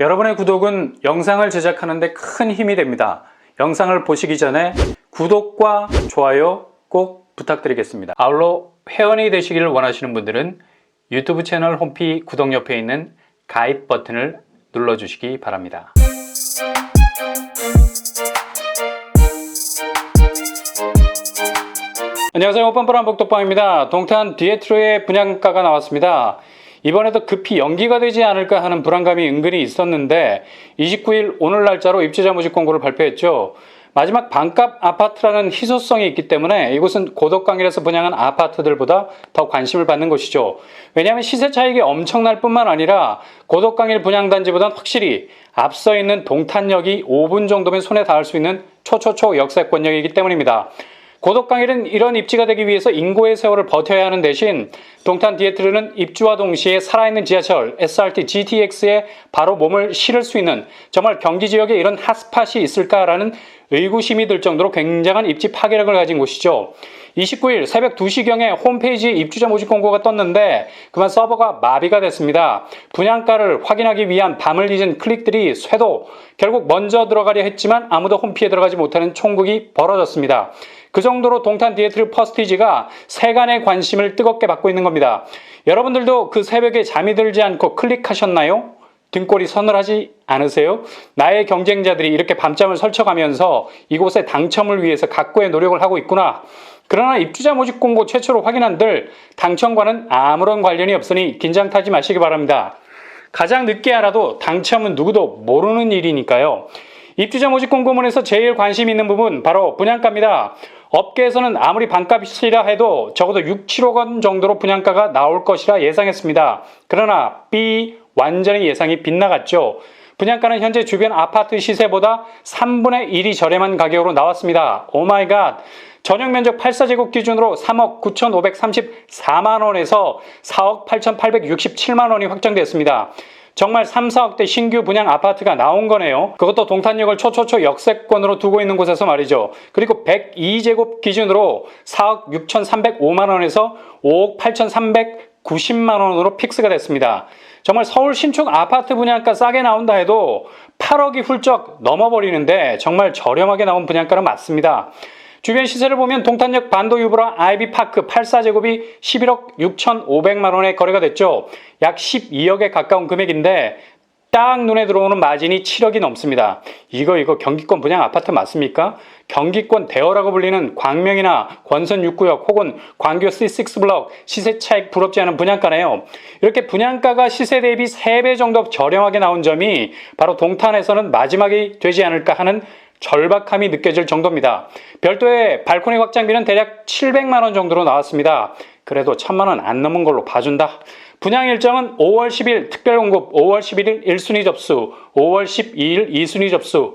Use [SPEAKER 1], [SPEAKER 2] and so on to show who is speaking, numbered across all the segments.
[SPEAKER 1] 여러분의 구독은 영상을 제작하는 데 큰 힘이 됩니다. 영상을 보시기 전에 구독과 좋아요 꼭 부탁드리겠습니다. 아울러 회원이 되시기를 원하시는 분들은 유튜브 채널 홈페이지 구독 옆에 있는 가입 버튼을 눌러주시기 바랍니다. 안녕하세요. 뻔뻔한 복덕방입니다. 동탄 디에트로의 분양가가 나왔습니다. 이번에도 급히 연기가 되지 않을까 하는 불안감이 은근히 있었는데 29일 오늘 날짜로 입주자 모집 공고를 발표했죠. 마지막 반값 아파트라는 희소성이 있기 때문에 이곳은 고덕강일에서 분양한 아파트들보다 더 관심을 받는 곳이죠. 왜냐하면 시세 차익이 엄청날 뿐만 아니라 고덕강일 분양단지보다는 확실히 앞서 있는 동탄역이 5분 정도면 손에 닿을 수 있는 초초초 역세권역이기 때문입니다. 고덕강일은 이런 입지가 되기 위해서 인고의 세월을 버텨야 하는 대신 동탄 디에트르는 입주와 동시에 살아있는 지하철 SRT GTX에 바로 몸을 실을 수 있는 정말 경기 지역에 이런 핫스팟이 있을까라는 의구심이 들 정도로 굉장한 입지 파괴력을 가진 곳이죠. 29일 새벽 2시경에 홈페이지에 입주자 모집 공고가 떴는데 그만 서버가 마비가 됐습니다. 분양가를 확인하기 위한 밤을 잊은 클릭들이 쇄도 결국 먼저 들어가려 했지만 아무도 홈피에 들어가지 못하는 총국이 벌어졌습니다. 그 정도로 동탄 디에트르 퍼스티지가 세간의 관심을 뜨겁게 받고 있는 겁니다. 여러분들도 그 새벽에 잠이 들지 않고 클릭하셨나요? 등골이 서늘하지 않으세요? 나의 경쟁자들이 이렇게 밤잠을 설쳐가면서 이곳의 당첨을 위해서 각고의 노력을 하고 있구나. 그러나 입주자 모집 공고 최초로 확인한들 당첨과는 아무런 관련이 없으니 긴장 타지 마시기 바랍니다. 가장 늦게 알아도 당첨은 누구도 모르는 일이니까요. 입주자 모집 공고문에서 제일 관심 있는 부분 바로 분양가입니다. 업계에서는 아무리 반값이라 해도 적어도 6, 7억 원 정도로 분양가가 나올 것이라 예상했습니다. 그러나 완전히 예상이 빗나갔죠. 분양가는 현재 주변 아파트 시세보다 3분의 1이 저렴한 가격으로 나왔습니다. 오마이갓. 전용 면적 84제곱 기준으로 3억 9,534만 원에서 4억 8,867만 원이 확정됐습니다. 정말 3, 4억대 신규 분양 아파트가 나온 거네요. 그것도 동탄역을 초초초 역세권으로 두고 있는 곳에서 말이죠. 그리고 102제곱 기준으로 4억 6,305만 원에서 5억 8,390만 원으로 픽스가 됐습니다. 정말 서울 신축 아파트 분양가 싸게 나온다 해도 8억이 훌쩍 넘어버리는데 정말 저렴하게 나온 분양가는 맞습니다. 주변 시세를 보면 동탄역 반도 유브라 아이비파크 84제곱이 11억 6,500만 원에 거래가 됐죠. 약 12억에 가까운 금액인데 딱 눈에 들어오는 마진이 7억이 넘습니다. 이거 경기권 분양 아파트 맞습니까? 경기권 대어라고 불리는 광명이나 권선 6구역 혹은 광교 C6블럭 시세 차익 부럽지 않은 분양가네요. 이렇게 분양가가 시세 대비 3배 정도 저렴하게 나온 점이 바로 동탄에서는 마지막이 되지 않을까 하는 절박함이 느껴질 정도입니다. 별도의 발코니 확장비는 대략 700만 원 정도로 나왔습니다. 그래도 1,000만 원 안 넘은 걸로 봐준다. 분양 일정은 5월 10일 특별공급, 5월 11일 1순위 접수, 5월 12일 2순위 접수,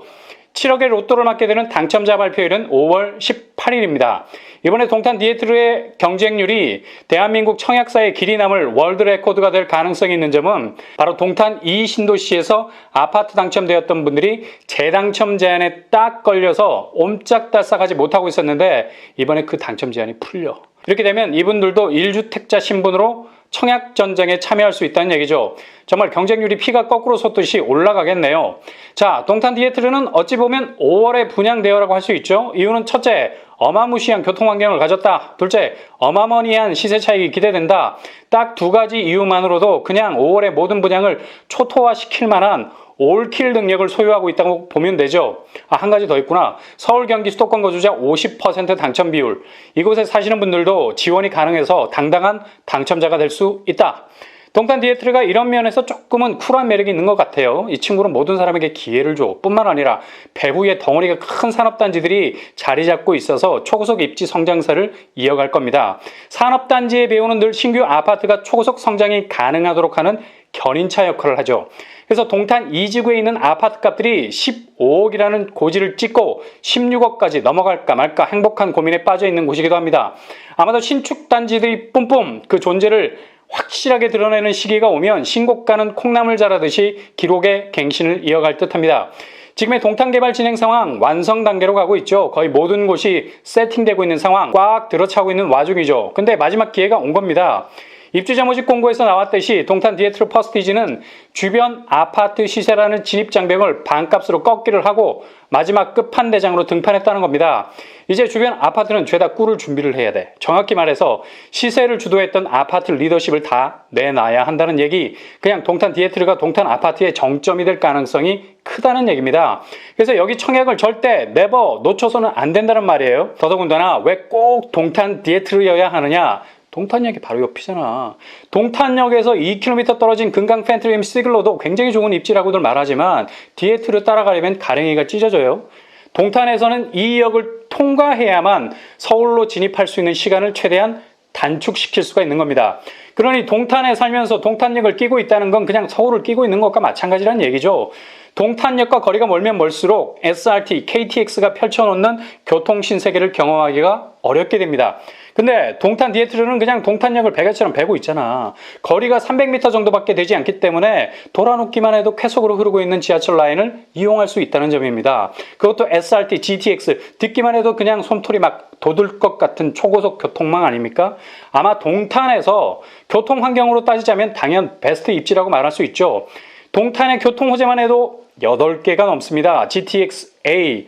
[SPEAKER 1] 7억의 로또를 맞게 되는 당첨자 발표일은 5월 18일입니다. 이번에 동탄 디에트르의 경쟁률이 대한민국 청약사의 길이 남을 월드 레코드가 될 가능성이 있는 점은 바로 동탄 이신도시에서 아파트 당첨되었던 분들이 재당첨 제한에 딱 걸려서 옴짝달싹하지 못하고 있었는데 이번에 그 당첨 제한이 풀려. 이렇게 되면 이분들도 1주택자 신분으로 청약 전쟁에 참여할 수 있다는 얘기죠. 정말 경쟁률이 피가 거꾸로 솟듯이 올라가겠네요. 자, 동탄 디에트르는 어찌 보면 5월에 분양대여라고 할 수 있죠. 이유는 첫째, 어마무시한 교통환경을 가졌다. 둘째, 어마머니한 시세 차익이 기대된다. 딱 두 가지 이유만으로도 그냥 5월에 모든 분양을 초토화시킬 만한 올킬 능력을 소유하고 있다고 보면 되죠. 한 가지 더 있구나. 서울, 경기, 수도권 거주자 50% 당첨 비율. 이곳에 사시는 분들도 지원이 가능해서 당당한 당첨자가 될 수 있다. 동탄 디에트르가 이런 면에서 조금은 쿨한 매력이 있는 것 같아요. 이 친구는 모든 사람에게 기회를 줘. 뿐만 아니라 배후에 덩어리가 큰 산업단지들이 자리 잡고 있어서 초고속 입지 성장세를 이어갈 겁니다. 산업단지에 배우는 늘 신규 아파트가 초고속 성장이 가능하도록 하는 견인차 역할을 하죠. 그래서 동탄 이지구에 있는 아파트 값들이 15억이라는 고지를 찍고 16억까지 넘어갈까 말까 행복한 고민에 빠져 있는 곳이기도 합니다. 아마도 신축 단지들이 뿜뿜 그 존재를 확실하게 드러내는 시기가 오면 신고가는 콩나물 자라듯이 기록의 갱신을 이어갈 듯합니다. 지금의 동탄개발 진행 상황 완성 단계로 가고 있죠. 거의 모든 곳이 세팅되고 있는 상황, 꽉 들어차고 있는 와중이죠. 근데 마지막 기회가 온 겁니다. 입주자 모집 공고에서 나왔듯이 동탄 디에트로 퍼스티지는 주변 아파트 시세라는 진입장벽을 반값으로 꺾기를 하고 마지막 끝판대장으로 등판했다는 겁니다. 이제 주변 아파트는 죄다 꿀을 준비를 해야 돼. 정확히 말해서 시세를 주도했던 아파트 리더십을 다 내놔야 한다는 얘기, 그냥 동탄 디에트르가 동탄 아파트의 정점이 될 가능성이 크다는 얘기입니다. 그래서 여기 청약을 절대 네버 놓쳐서는 안 된다는 말이에요. 더더군다나 왜 꼭 동탄 디에트르여야 하느냐? 동탄역이 바로 옆이잖아. 동탄역에서 2km 떨어진 금강 펜트림 시글로도 굉장히 좋은 입지라고들 말하지만 디에트르 따라가려면 가랭이가 찢어져요. 동탄에서는 이 역을 통과해야만 서울로 진입할 수 있는 시간을 최대한 단축시킬 수가 있는 겁니다. 그러니 동탄에 살면서 동탄역을 끼고 있다는 건 그냥 서울을 끼고 있는 것과 마찬가지라는 얘기죠. 동탄역과 거리가 멀면 멀수록 SRT, KTX가 펼쳐놓는 교통신세계를 경험하기가 어렵게 됩니다. 근데 동탄 디에트르는 그냥 동탄역을 베개처럼 베고 있잖아. 거리가 300m 정도밖에 되지 않기 때문에 돌아놓기만 해도 쾌속으로 흐르고 있는 지하철 라인을 이용할 수 있다는 점입니다. 그것도 SRT, GTX 듣기만 해도 그냥 솜털이 막 돋을 것 같은 초고속 교통망 아닙니까? 아마 동탄에서 교통 환경으로 따지자면 당연 베스트 입지라고 말할 수 있죠. 동탄의 교통 호재만 해도 8개가 넘습니다. GTX-A,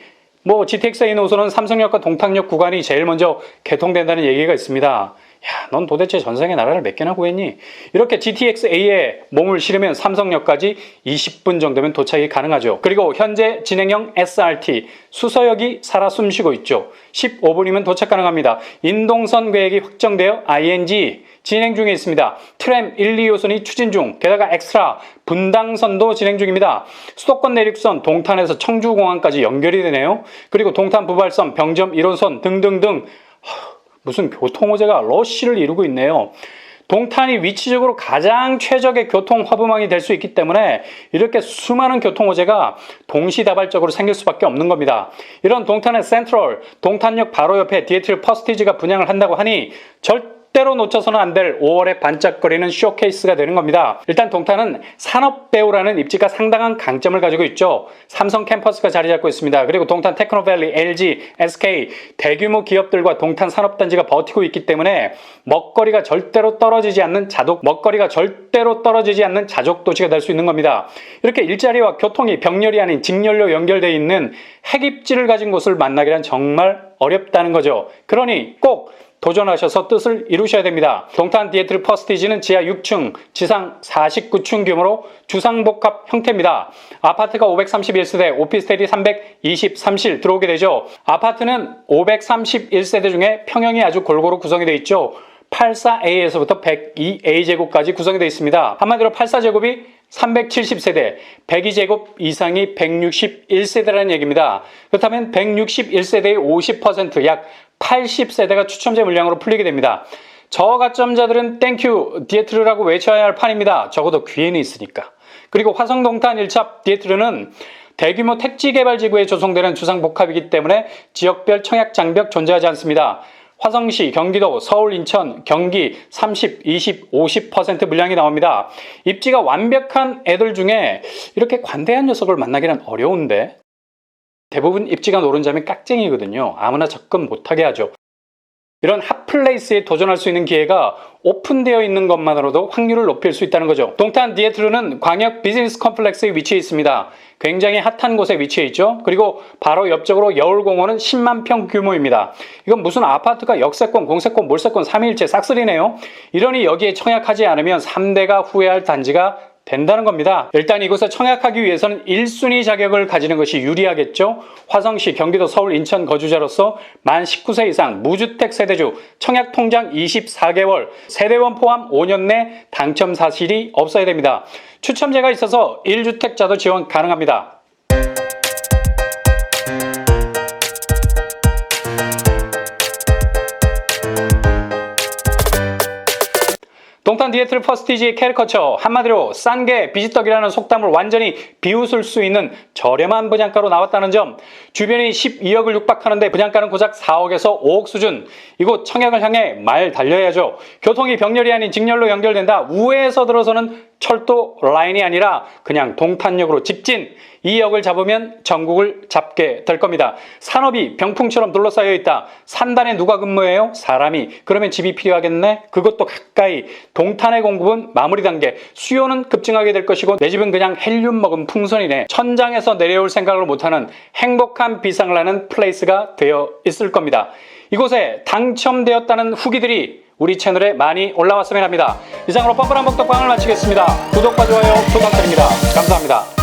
[SPEAKER 1] GTX-A 노선은 삼성역과 동탄역 구간이 제일 먼저 개통된다는 얘기가 있습니다. 야, 넌 도대체 전생에 나라를 몇 개나 구했니? 이렇게 GTX-A에 몸을 실으면 삼성역까지 20분 정도면 도착이 가능하죠. 그리고 현재 진행형 SRT, 수서역이 살아 숨쉬고 있죠. 15분이면 도착 가능합니다. 인동선 계획이 확정되어 ING 진행 중에 있습니다. 트램 1, 2호선이 추진 중, 게다가 엑스트라 분당선도 진행 중입니다. 수도권 내륙선 동탄에서 청주공항까지 연결이 되네요. 그리고 동탄 부발선, 병점 1호선 등등등 무슨 교통호재가 러쉬를 이루고 있네요. 동탄이 위치적으로 가장 최적의 교통 허브망이 될 수 있기 때문에 이렇게 수많은 교통호재가 동시다발적으로 생길 수밖에 없는 겁니다. 이런 동탄의 센트럴, 동탄역 바로 옆에 디에트르 퍼스티지가 분양을 한다고 하니 절대로 놓쳐서는 안 될 5월에 반짝거리는 쇼케이스가 되는 겁니다. 일단 동탄은 산업배우라는 입지가 상당한 강점을 가지고 있죠. 삼성 캠퍼스가 자리 잡고 있습니다. 그리고 동탄 테크노밸리, LG, SK 대규모 기업들과 동탄 산업단지가 버티고 있기 때문에 먹거리가 절대로 떨어지지 않는 자족 도시가 될 수 있는 겁니다. 이렇게 일자리와 교통이 병렬이 아닌 직렬로 연결되어 있는 핵입지를 가진 곳을 만나기란 정말 어렵다는 거죠. 그러니 꼭 도전하셔서 뜻을 이루셔야 됩니다. 동탄 디에트르 퍼스티지는 지하 6층, 지상 49층 규모로 주상복합 형태입니다. 아파트가 531세대, 오피스텔이 323실 들어오게 되죠. 아파트는 531세대 중에 평형이 아주 골고루 구성이 되어 있죠. 84A에서부터 102A제곱까지 구성이 되어 있습니다. 한마디로 84제곱이 370세대, 102제곱 이상이 161세대라는 얘기입니다. 그렇다면 161세대의 50%, 약 80세대가 추첨제 물량으로 풀리게 됩니다. 저가점자들은 땡큐 디에트르라고 외쳐야 할 판입니다. 적어도 귀에는 있으니까. 그리고 화성동탄 1차 디에트르는 대규모 택지개발지구에 조성되는 주상복합이기 때문에 지역별 청약장벽 존재하지 않습니다. 화성시, 경기도, 서울, 인천, 경기 30, 20, 50% 물량이 나옵니다. 입지가 완벽한 애들 중에 이렇게 관대한 녀석을 만나기는 어려운데 대부분 입지가 노른자면 깍쟁이거든요. 아무나 접근 못하게 하죠. 이런 핫플레이스에 도전할 수 있는 기회가 오픈되어 있는 것만으로도 확률을 높일 수 있다는 거죠. 동탄 디에트르는 광역 비즈니스 컴플렉스에 위치해 있습니다. 굉장히 핫한 곳에 위치해 있죠. 그리고 바로 옆쪽으로 여울공원은 10만 평 규모입니다. 이건 무슨 아파트가 역세권, 공세권, 몰세권, 삼위일체 싹쓸이네요. 이러니 여기에 청약하지 않으면 3대가 후회할 단지가 된다는 겁니다. 일단 이곳에 청약하기 위해서는 1순위 자격을 가지는 것이 유리하겠죠. 화성시, 경기도, 서울, 인천 거주자로서 만 19세 이상 무주택 세대주, 청약 통장 24개월, 세대원 포함 5년 내 당첨 사실이 없어야 됩니다. 추첨제가 있어서 1주택자도 지원 가능합니다. 동탄 디에트르 퍼스티지의 캐리커처, 한마디로 싼 게 비지떡이라는 속담을 완전히 비웃을 수 있는 저렴한 분양가로 나왔다는 점, 주변이 12억을 육박하는데 분양가는 고작 4억에서 5억 수준. 이곳 청약을 향해 말 달려야죠. 교통이 병렬이 아닌 직렬로 연결된다. 우회에서 들어서는 철도 라인이 아니라 그냥 동탄역으로 직진. 이 역을 잡으면 전국을 잡게 될 겁니다. 산업이 병풍처럼 둘러싸여 있다. 산단에 누가 근무해요? 사람이. 그러면 집이 필요하겠네? 그것도 가까이. 동탄의 공급은 마무리 단계. 수요는 급증하게 될 것이고 내 집은 그냥 헬륨 먹은 풍선이네. 천장에서 내려올 생각을 못하는 행복한 비상을 하는 플레이스가 되어 있을 겁니다. 이곳에 당첨되었다는 후기들이 우리 채널에 많이 올라왔으면 합니다. 이상으로 뻔뻔한 먹덕방을 마치겠습니다. 구독과 좋아요 부탁드립니다. 감사합니다.